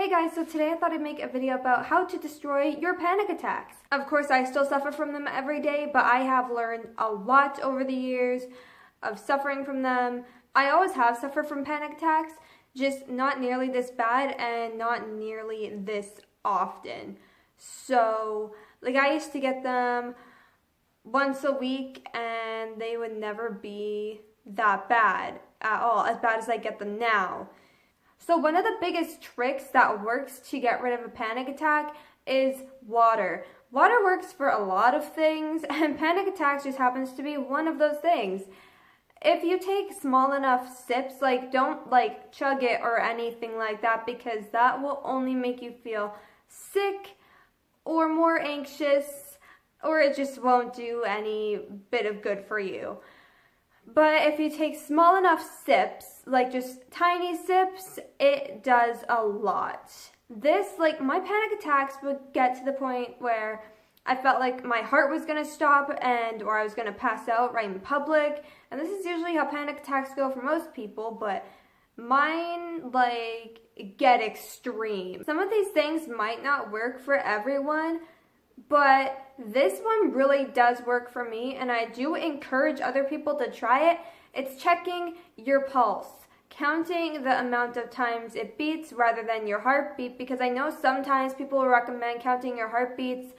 Hey guys, so today I thought I'd make a video about how to destroy your panic attacks. Of course, I still suffer from them every day, but I have learned a lot over the years of suffering from them. I always have suffered from panic attacks, just not nearly this bad and not nearly this often. So, I used to get them once a week and they would never be that bad at all, as bad as I get them now. So one of the biggest tricks that works to get rid of a panic attack is water. Water works for a lot of things, and panic attacks just happens to be one of those things. If you take small enough sips, don't chug it or anything like that, because that will only make you feel sick or more anxious, or it just won't do any bit of good for you. But if you take small enough sips, just tiny sips, it does a lot. My panic attacks would get to the point where I felt like my heart was going to stop or I was going to pass out right in public. And this is usually how panic attacks go for most people, but mine, get extreme. Some of these things might not work for everyone, but this one really does work for me, and I do encourage other people to try it. It's checking your pulse, counting the amount of times it beats rather than your heartbeat, because I know sometimes people will recommend counting your heartbeats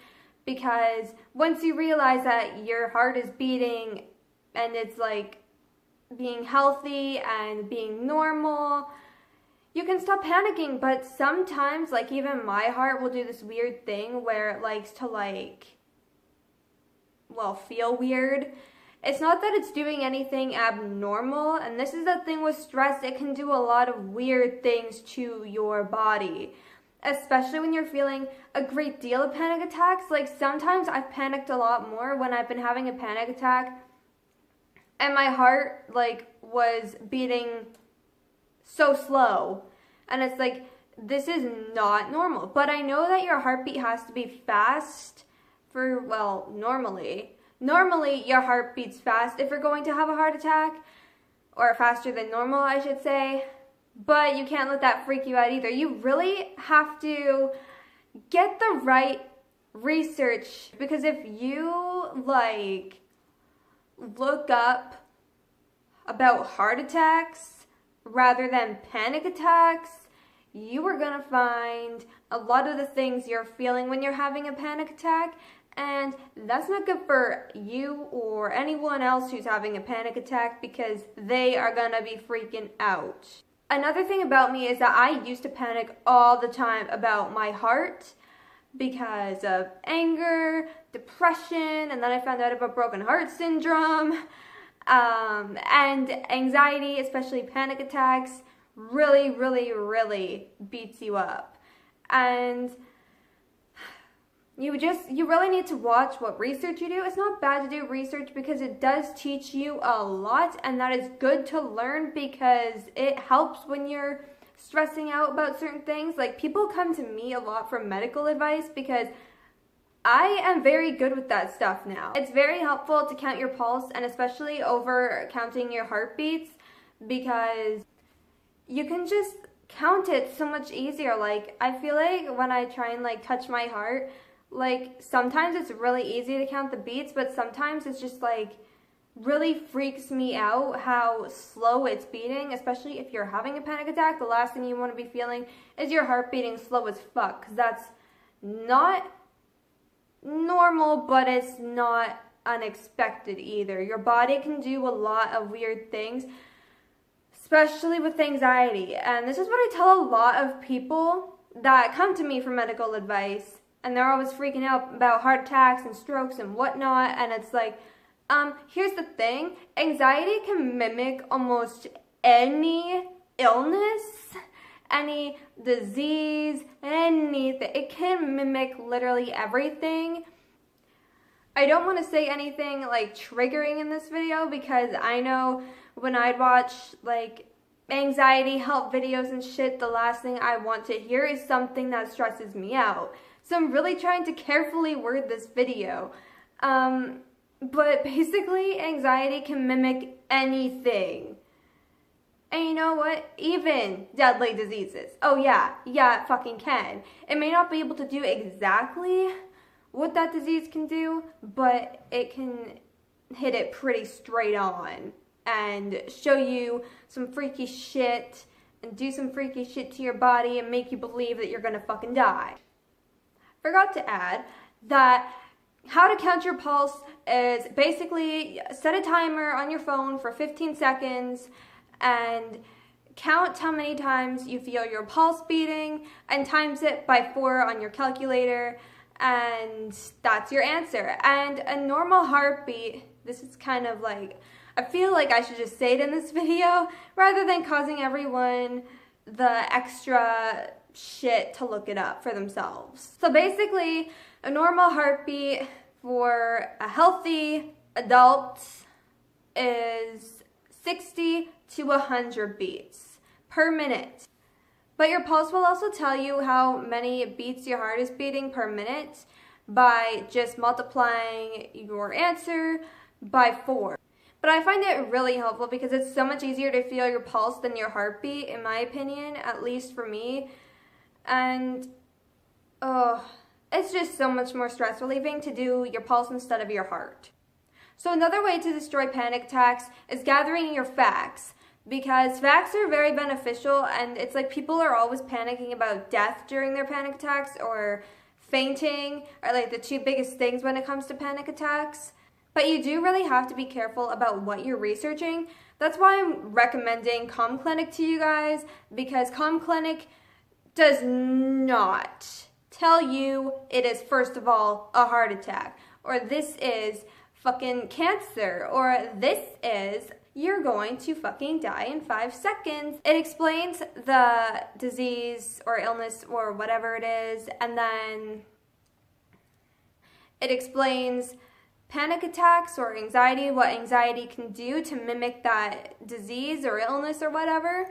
because once you realize that your heart is beating and it's being healthy and being normal, you can stop panicking. But sometimes, even my heart will do this weird thing where it likes to, feel weird. It's not that it's doing anything abnormal, and this is the thing with stress, it can do a lot of weird things to your body, especially when you're feeling a great deal of panic attacks. Sometimes I've panicked a lot more when I've been having a panic attack, and my heart, was beating so slow, and it's this is not normal. But I know that your heartbeat has to be fast for, normally your heart beats fast if you're going to have a heart attack, or faster than normal, I should say, but you can't let that freak you out either. You really have to get the right research, because if you look up about heart attacks rather than panic attacks, you are going to find a lot of the things you're feeling when you're having a panic attack, and that's not good for you or anyone else who's having a panic attack, because they are going to be freaking out. Another thing about me is that I used to panic all the time about my heart because of anger, depression, and then I found out about broken heart syndrome, and anxiety, especially panic attacks, really, really, really beats you up. And you really need to watch what research you do. It's not bad to do research because it does teach you a lot, and that is good to learn because it helps when you're stressing out about certain things. People come to me a lot for medical advice because I am very good with that stuff now. It's very helpful to count your pulse, and especially over counting your heartbeats, because you can just count it so much easier. I feel when I try and touch my heart, sometimes it's really easy to count the beats, but sometimes it's just really freaks me out how slow it's beating, especially if you're having a panic attack. The last thing you want to be feeling is your heart beating slow as fuck, because that's not normal, but it's not unexpected either. Your body can do a lot of weird things, especially with anxiety. And this is what I tell a lot of people that come to me for medical advice, and they're always freaking out about heart attacks and strokes and whatnot, and it's here's the thing, anxiety can mimic almost any illness, any disease, anything. It can mimic literally everything. I don't want to say anything triggering in this video, because I know when I'd watch anxiety help videos and shit, the last thing I want to hear is something that stresses me out. So I'm really trying to carefully word this video. But basically, anxiety can mimic anything. And you know what? Even deadly diseases. Oh yeah, it fucking can. It may not be able to do exactly what that disease can do, but it can hit it pretty straight on and show you some freaky shit and do some freaky shit to your body and make you believe that you're gonna fucking die. Forgot to add that how to count your pulse is basically set a timer on your phone for 15 seconds and count how many times you feel your pulse beating and times it by 4 on your calculator, and that's your answer. And a normal heartbeat, this is kind of like, I feel like I should just say it in this video rather than causing everyone the extra shit to look it up for themselves. So basically, a normal heartbeat for a healthy adult is 60 to 100 beats per minute. But your pulse will also tell you how many beats your heart is beating per minute by just multiplying your answer by 4. But I find it really helpful because it's so much easier to feel your pulse than your heartbeat, in my opinion, at least for me. And it's just so much more stress relieving to do your pulse instead of your heart. So another way to destroy panic attacks is gathering your facts, because facts are very beneficial, and it's like people are always panicking about death during their panic attacks, or fainting are like the two biggest things when it comes to panic attacks. But you do really have to be careful about what you're researching. That's why I'm recommending Calm Clinic to you guys, because Calm Clinic does not tell you it is, first of all, a heart attack, or this is fucking cancer, or this is you're going to fucking die in 5 seconds. It explains the disease or illness or whatever it is, and then it explains panic attacks or anxiety, what anxiety can do to mimic that disease or illness or whatever.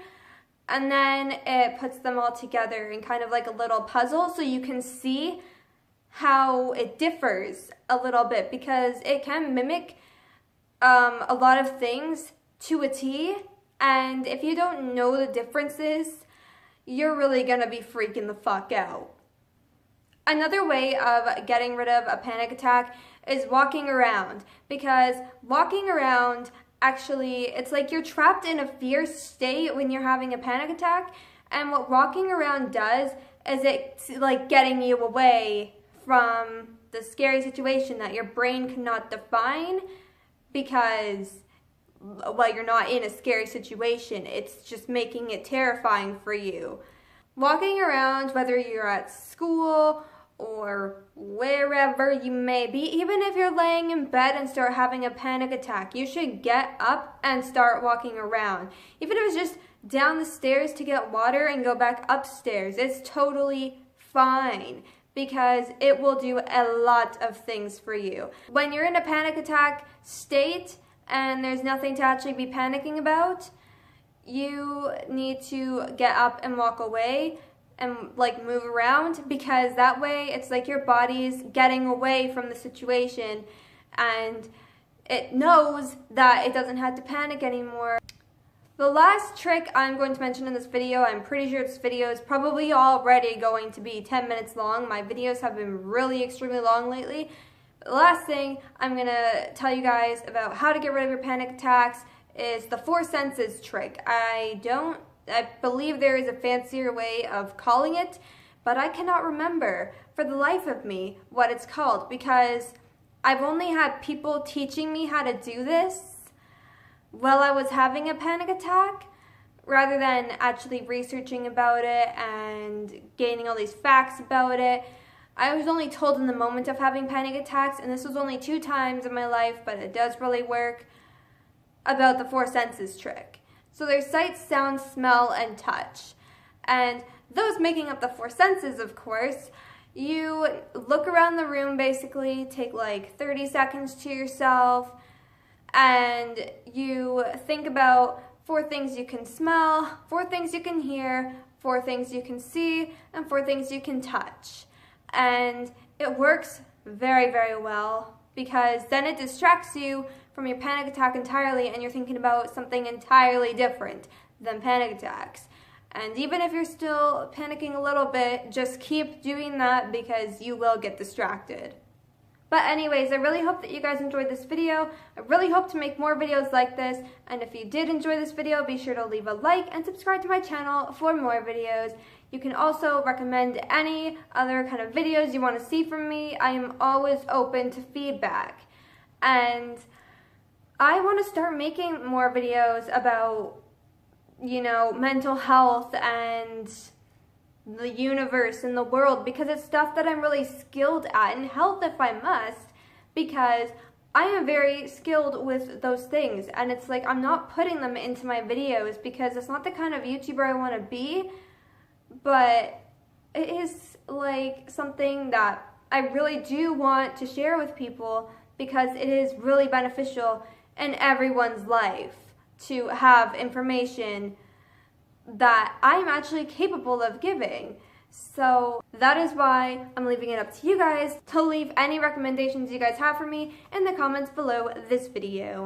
And then it puts them all together in kind of like a little puzzle so you can see how it differs a little bit, because it can mimic a lot of things to a T, and if you don't know the differences, you're really gonna be freaking the fuck out. Another way of getting rid of a panic attack is walking around, because walking around, actually, it's like you're trapped in a fear state when you're having a panic attack, and what walking around does is it's like getting you away from the scary situation that your brain cannot define, because, well, you're not in a scary situation. It's just making it terrifying for you. Walking around, whether you're at school or wherever you may be, even if you're laying in bed and start having a panic attack, you should get up and start walking around. Even if it's just down the stairs to get water and go back upstairs, it's totally fine, because it will do a lot of things for you. When you're in a panic attack state and there's nothing to actually be panicking about, you need to get up and walk away and like move around, because that way it's like your body's getting away from the situation and it knows that it doesn't have to panic anymore. The last trick I'm going to mention in this video, I'm pretty sure this video is probably already going to be 10 minutes long. My videos have been really extremely long lately. The last thing I'm going to tell you guys about how to get rid of your panic attacks is the 4 senses trick. I believe there is a fancier way of calling it, but I cannot remember for the life of me what it's called, because I've only had people teaching me how to do this while I was having a panic attack, rather than actually researching about it and gaining all these facts about it. I was only told in the moment of having panic attacks, and this was only 2 times in my life, but it does really work, about the 4 senses trick. So there's sight, sound, smell, and touch. And those making up the 4 senses, of course, you look around the room basically, take like 30 seconds to yourself, and you think about 4 things you can smell, 4 things you can hear, 4 things you can see, and 4 things you can touch. And it works very, very well, because then it distracts you from your panic attack entirely and you're thinking about something entirely different. than panic attacks. And even if you're still panicking a little bit, just keep doing that because you will get distracted. But anyways, I really hope that you guys enjoyed this video. I really hope to make more videos like this. And if you did enjoy this video, be sure to leave a like and subscribe to my channel for more videos. You can also recommend any other kind of videos you want to see from me. I am always open to feedback. And I want to start making more videos about, you know, mental health and the universe and the world, because it's stuff that I'm really skilled at, and health if I must, because I am very skilled with those things, and it's like I'm not putting them into my videos because it's not the kind of YouTuber I want to be, but it is like something that I really do want to share with people because it is really beneficial in everyone's life to have information that I'm actually capable of giving. So that is why I'm leaving it up to you guys to leave any recommendations you guys have for me in the comments below this video.